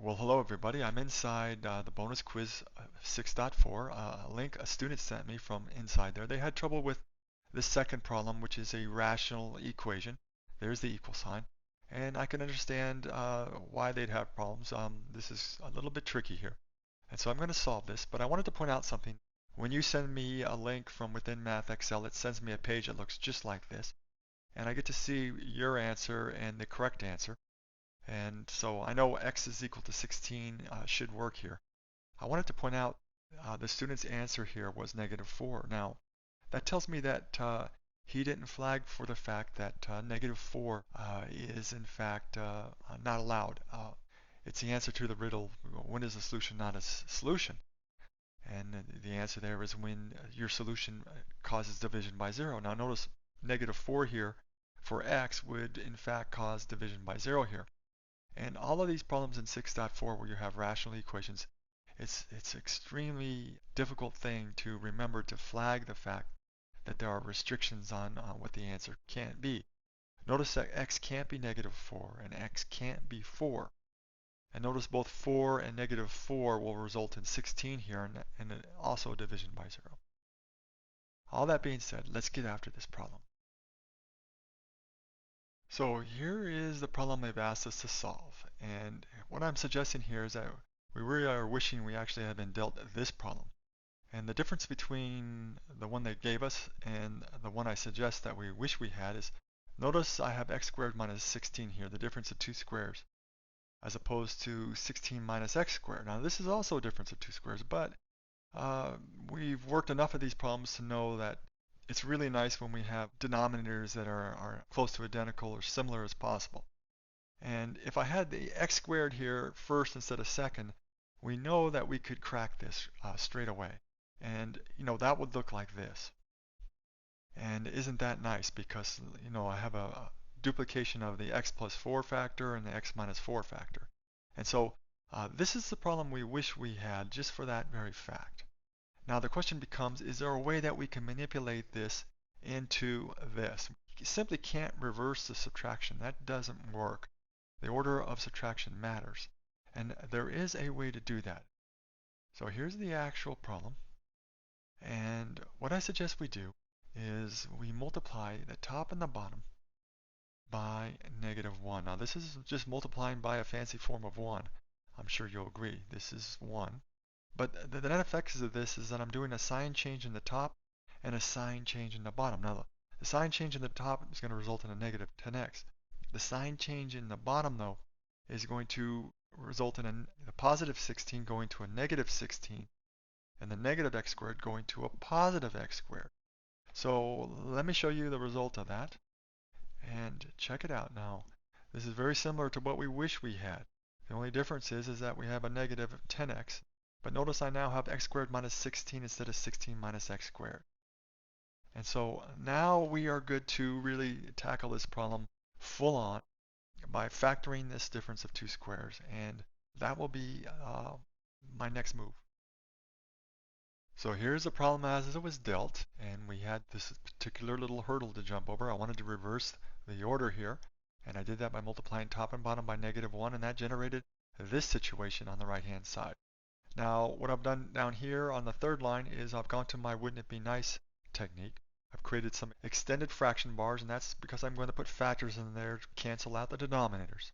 Well, hello everybody. I'm inside the bonus quiz 6.4, a link a student sent me from inside there. They had trouble with the second problem, which is a rational equation. There's the equal sign. And I can understand why they'd have problems. This is a little bit tricky here. And so I'm going to solve this, but I wanted to point out something. When you send me a link from within MathXL, it sends me a page that looks just like this. And I get to see your answer and the correct answer. And so I know x is equal to 16 should work here. I wanted to point out the student's answer here was -4. Now, that tells me that he didn't flag for the fact that -4 is in fact not allowed. It's the answer to the riddle, when is a solution not a solution? And the answer there is when your solution causes division by 0. Now notice -4 here for x would in fact cause division by 0 here. And all of these problems in 6.4 where you have rational equations, it's extremely difficult thing to remember to flag the fact that there are restrictions on what the answer can't be. Notice that x can't be -4 and x can't be 4. And notice both 4 and -4 will result in 16 here and also division by 0. All that being said, let's get after this problem. So here is the problem they've asked us to solve. And what I'm suggesting here is that we really are wishing we actually had been dealt this problem. And the difference between the one they gave us and the one I suggest that we wish we had is, notice I have x squared minus 16 here, the difference of two squares, as opposed to 16 minus x squared. Now this is also a difference of two squares, but we've worked enough of these problems to know that it's really nice when we have denominators that are close to identical or similar as possible. And if I had the x squared here first instead of second, we know that we could crack this straight away. And that would look like this. And isn't that nice? Because I have a duplication of the x plus 4 factor and the x minus 4 factor. And so this is the problem we wish we had just for that very fact. Now the question becomes, is there a way that we can manipulate this into this? You simply can't reverse the subtraction. That doesn't work. The order of subtraction matters. And there is a way to do that. So here's the actual problem. And what I suggest we do is we multiply the top and the bottom by -1. Now this is just multiplying by a fancy form of 1. I'm sure you'll agree. This is 1. But the net effects of this is that I'm doing a sign change in the top and a sign change in the bottom. Now the sign change in the top is going to result in a negative 10x. The sign change in the bottom though is going to result in a positive 16 going to a negative 16 and the negative x squared going to a positive x squared. So let me show you the result of that and check it out now. This is very similar to what we wish we had. The only difference is that we have a negative 10x. But notice I now have x squared minus 16 instead of 16 minus x squared. And so now we are good to really tackle this problem full on by factoring this difference of two squares. And that will be my next move. So here's the problem as it was dealt. And we had this particular little hurdle to jump over. I wanted to reverse the order here. And I did that by multiplying top and bottom by -1. And that generated this situation on the right-hand side. Now, what I've done down here on the third line is I've gone to my wouldn't it be nice technique. I've created some extended fraction bars, and that's because I'm going to put factors in there to cancel out the denominators.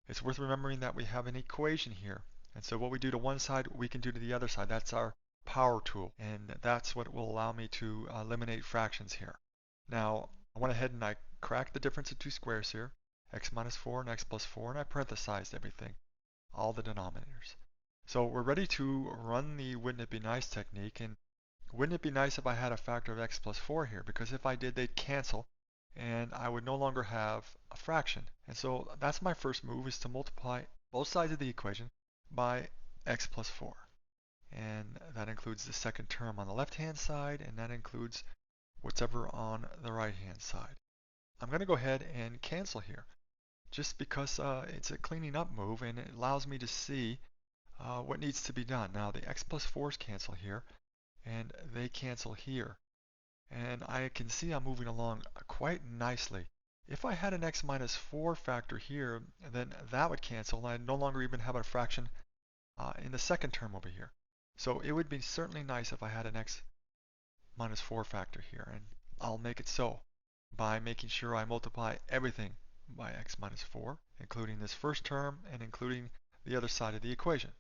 It's worth remembering that we have an equation here. And so what we do to one side, we can do to the other side. That's our power tool, and that's what will allow me to eliminate fractions here. Now, I went ahead and I cracked the difference of two squares here, x minus 4 and x plus 4, and I parenthesized everything, all the denominators. So we're ready to run the wouldn't it be nice technique, and wouldn't it be nice if I had a factor of x plus 4 here, because if I did they'd cancel and I would no longer have a fraction. And so that's my first move, is to multiply both sides of the equation by x plus 4. And that includes the second term on the left hand side, and that includes whatever on the right hand side. I'm going to go ahead and cancel here just because it's a cleaning up move and it allows me to see what needs to be done. Now the x plus 4's cancel here, and they cancel here. And I can see I'm moving along quite nicely If I had an x minus 4 factor here, then that would cancel, and I'd no longer even have a fraction in the second term over here. So it would be certainly nice if I had an x minus 4 factor here, and I'll make it so by making sure I multiply everything by x minus 4, including this first term and including the other side of the equation.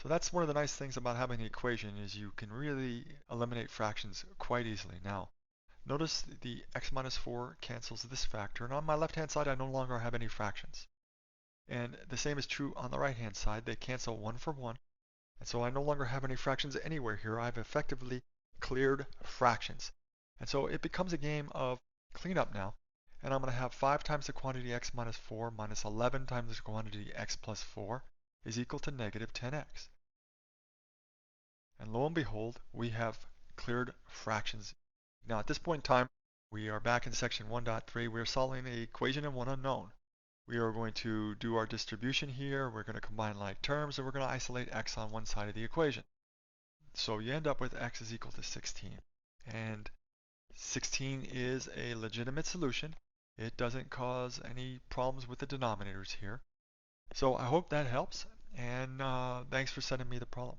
So that's one of the nice things about having the equation is you can really eliminate fractions quite easily. Now, notice the x minus 4 cancels this factor, and on my left-hand side I no longer have any fractions. And the same is true on the right-hand side. They cancel one for one, and so I no longer have any fractions anywhere here. I've effectively cleared fractions. And so it becomes a game of cleanup now, and I'm going to have 5 times the quantity x minus 4 minus 11 times the quantity x plus 4 is equal to negative 10x. And lo and behold, we have cleared fractions. Now at this point in time, we are back in section 1.3. We're solving the equation of one unknown. We are going to do our distribution here. We're going to combine like terms, and we're going to isolate x on one side of the equation. So you end up with x is equal to 16. And 16 is a legitimate solution. It doesn't cause any problems with the denominators here. So I hope that helps, and thanks for sending me the problem.